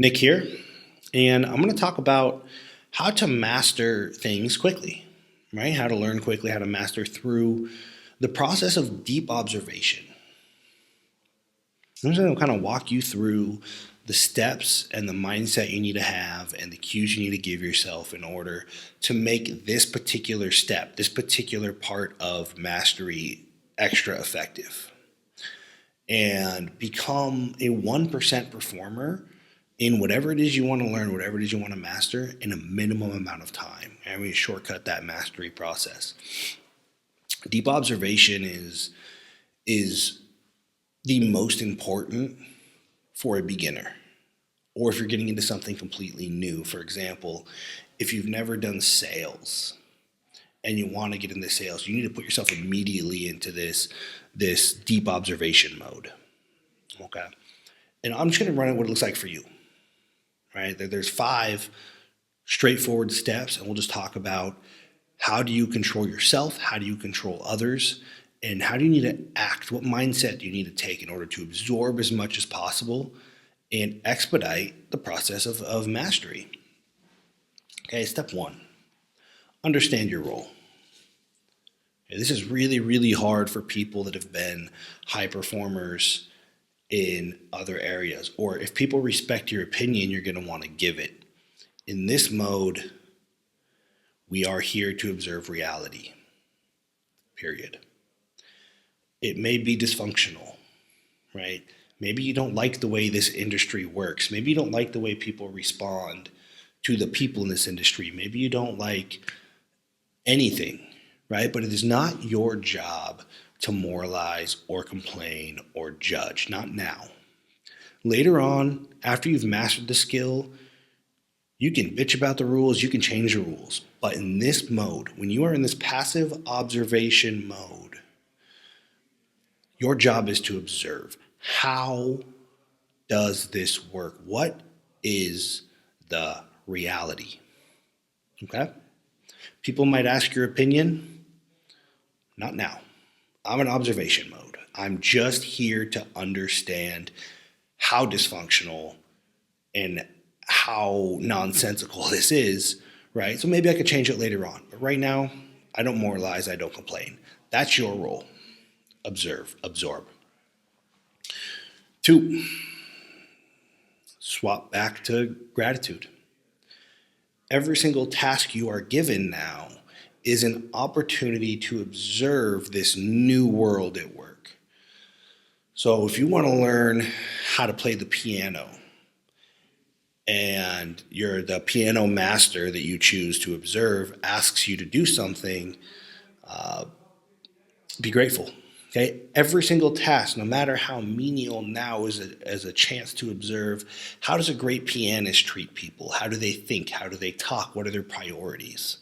Nick here, and I'm going to talk about how to master things quickly, right? How to learn quickly, how to master through the process of deep observation. I'm just going to kind of walk you through the steps and the mindset you need to have and the cues you need to give yourself in order to make this particular step, this particular part of mastery extra effective and become a 1% performer in whatever it is you want to learn, whatever it is you want to master in a minimum amount of time. And we shortcut that mastery process. Deep observation is the most important for a beginner, or if you're getting into something completely new. For example, if you've never done sales and you want to get into sales, you need to put yourself immediately into this deep observation mode. Okay. And I'm just going to run it what it looks like for you. Right? There's 5 straightforward steps, and we'll just talk about how do you control yourself, how do you control others, and how do you need to act? What mindset do you need to take in order to absorb as much as possible and expedite the process of mastery? Okay, step 1, understand your role. Okay, this is really, really hard for people that have been high performers in other areas, or if people respect your opinion, you're going to want to give it. In this mode, we are here to observe reality, period. It may be dysfunctional, right? Maybe you don't like the way this industry works. Maybe you don't like the way people respond to the people in this industry. Maybe you don't like anything, right? But it is not your job to moralize or complain or judge, not now. Later on, after you've mastered the skill, you can bitch about the rules, you can change the rules. But in this mode, when you are in this passive observation mode, your job is to observe. How does this work? What is the reality? Okay? People might ask your opinion. Not now. I'm in observation mode. I'm just here to understand how dysfunctional and how nonsensical this is, right? So maybe I could change it later on. But right now, I don't moralize, I don't complain. That's your role. Observe, absorb. 2, swap back to gratitude. Every single task you are given now is an opportunity to observe this new world at work. So if you want to learn how to play the piano and the piano master that you choose to observe asks you to do something, be grateful. Okay, every single task, no matter how menial now, is a chance to observe how does a great pianist treat people? How do they think? How do they talk? What are their priorities?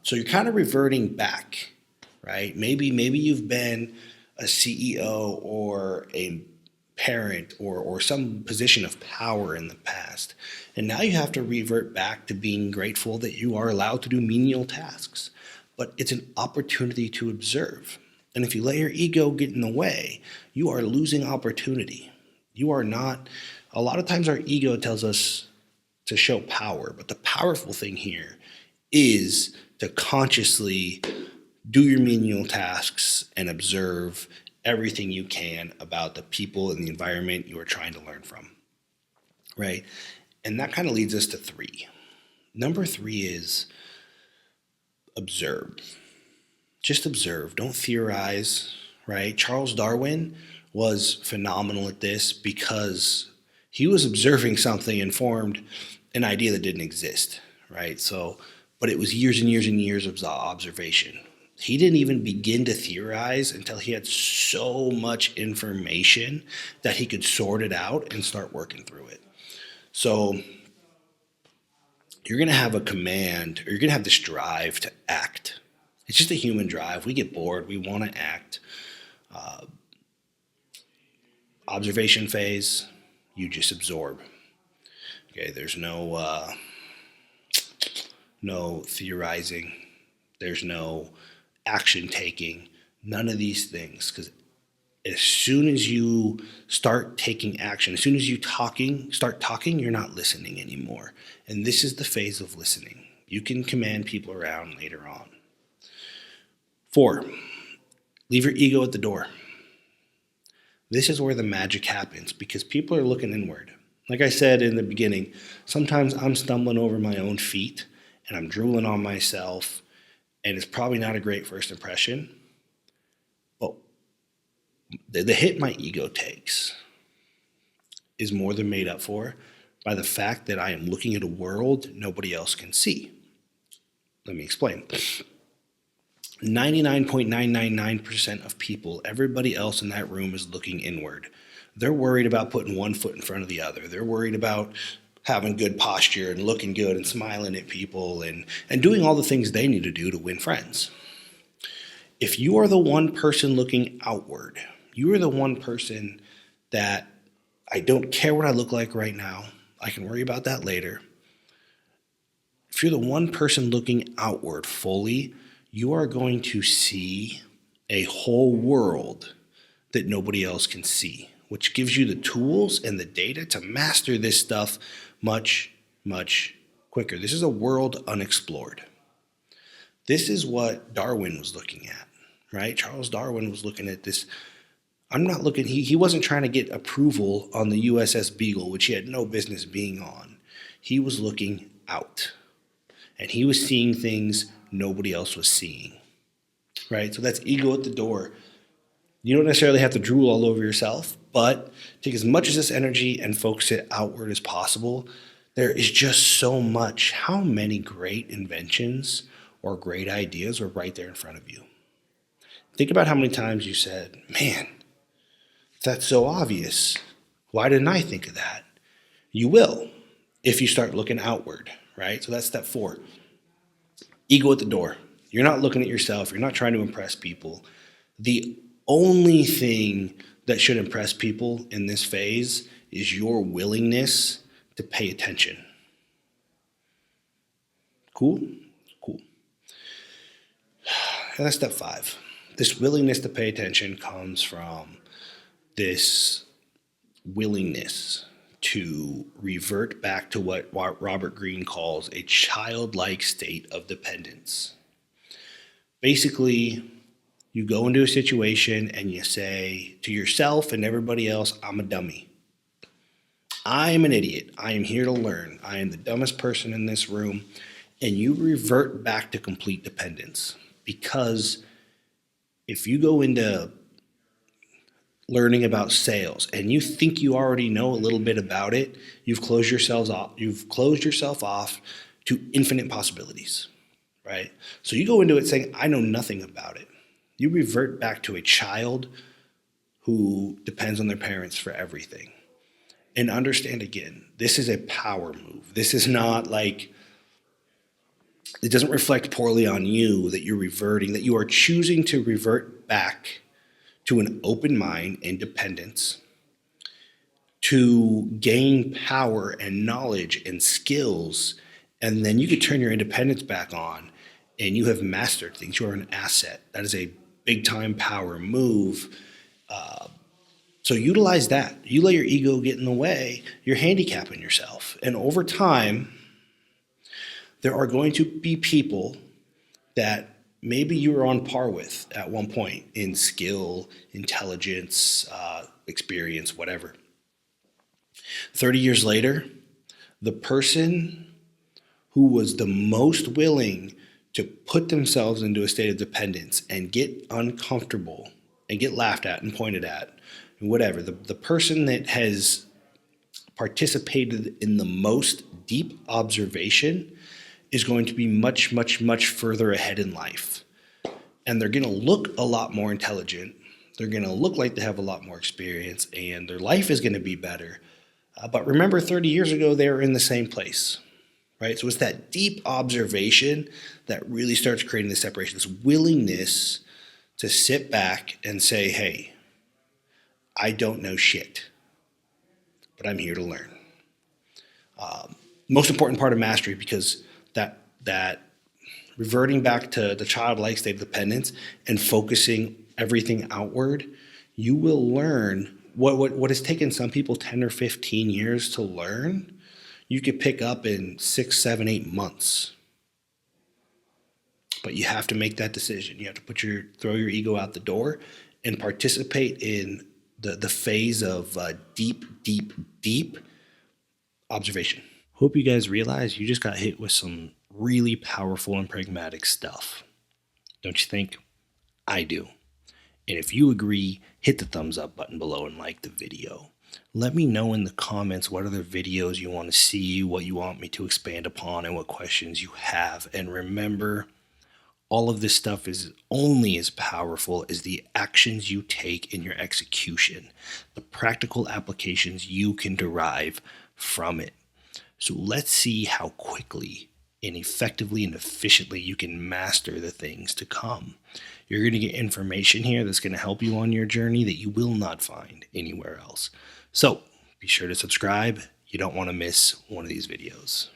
So you're kind of reverting back, right? Maybe you've been a CEO or a parent or some position of power in the past, and now you have to revert back to being grateful that you are allowed to do menial tasks. But it's an opportunity to observe. And if you let your ego get in the way, you are losing opportunity. You are not, a lot of times our ego tells us to show power, but the powerful thing here is to consciously do your menial tasks and observe everything you can about the people and the environment you are trying to learn from, right? And that kind of leads us to 3. Number 3 is observe. Just observe. Don't theorize, right? Charles Darwin was phenomenal at this because he was observing something and formed an idea that didn't exist, right? So, but it was years and years and years of observation. He didn't even begin to theorize until he had so much information that he could sort it out and start working through it. So you're going to have a command, or you're going to have this drive to act. It's just a human drive. We get bored. We want to act. Observation phase, you just absorb. Okay, there's no theorizing. There's no action taking. None of these things, because As soon as you start taking action, as soon as you start talking, you're not listening anymore. And this is the phase of listening. You can command people around later on. 4, leave your ego at the door. This is where the magic happens because people are looking inward. Like I said in the beginning, sometimes I'm stumbling over my own feet and I'm drooling on myself, and it's probably not a great first impression. But the hit my ego takes is more than made up for by the fact that I am looking at a world nobody else can see. Let me explain. 99.999% of people, everybody else in that room is looking inward. They're worried about putting one foot in front of the other. They're worried about having good posture and looking good and smiling at people and doing all the things they need to do to win friends. If you are the one person looking outward, you are the one person that I don't care what I look like right now. I can worry about that later. If you're the one person looking outward fully, you are going to see a whole world that nobody else can see, which gives you the tools and the data to master this stuff much, much quicker. This is a world unexplored. This is what Darwin was looking at, right? Charles Darwin was looking at this. He wasn't trying to get approval on the USS Beagle, which he had no business being on. He was looking out, and he was seeing things nobody else was seeing, right? So that's ego at the door. You don't necessarily have to drool all over yourself, but take as much of this energy and focus it outward as possible. There is just so much. How many great inventions or great ideas are right there in front of you? Think about how many times you said, man, that's so obvious. Why didn't I think of that? You will if you start looking outward, right? So that's step 4. Ego at the door. You're not looking at yourself. You're not trying to impress people. The only thing that should impress people in this phase is your willingness to pay attention. Cool? Cool. And that's step 5. This willingness to pay attention comes from this willingness to revert back to what Robert Greene calls a childlike state of dependence. Basically, you go into a situation and you say to yourself and everybody else, I'm a dummy. I am an idiot. I am here to learn. I am the dumbest person in this room. And you revert back to complete dependence. Because if you go into learning about sales and you think you already know a little bit about it, you've closed yourself off to infinite possibilities, right? So you go into it saying, I know nothing about it. You revert back to a child who depends on their parents for everything. And understand again, this is a power move. This is not like, it doesn't reflect poorly on you that you're reverting, that you are choosing to revert back to an open mind, independence, to gain power and knowledge and skills, and then you could turn your independence back on and you have mastered things. You are an asset. That is a big time power move. So utilize that. You let your ego get in the way, you're handicapping yourself. And over time, there are going to be people that maybe you were on par with at one point in skill, intelligence, experience, whatever. 30 years later, the person who was the most willing to put themselves into a state of dependence and get uncomfortable and get laughed at and pointed at and whatever, the person that has participated in the most deep observation is going to be much, much, much further ahead in life. And they're going to look a lot more intelligent. They're going to look like they have a lot more experience, and their life is going to be better. But remember, 30 years ago, they were in the same place, right? So it's that deep observation that really starts creating the separation, this willingness to sit back and say, hey, I don't know shit, but I'm here to learn. Most important part of mastery, because that reverting back to the childlike state of dependence and focusing everything outward you will learn what has taken some people 10 or 15 years to learn, you could pick up in 6, 7, 8 months. But you have to make that decision. You have to throw your ego out the door and participate in the phase of deep observation. Hope you guys realize you just got hit with some really powerful and pragmatic stuff. Don't you think? I do. And if you agree, hit the thumbs up button below and like the video. Let me know in the comments what other videos you want to see, what you want me to expand upon, and what questions you have. And remember, all of this stuff is only as powerful as the actions you take in your execution, the practical applications you can derive from it. So let's see how quickly and effectively and efficiently you can master the things to come. You're going to get information here that's going to help you on your journey that you will not find anywhere else. So be sure to subscribe. You don't want to miss one of these videos.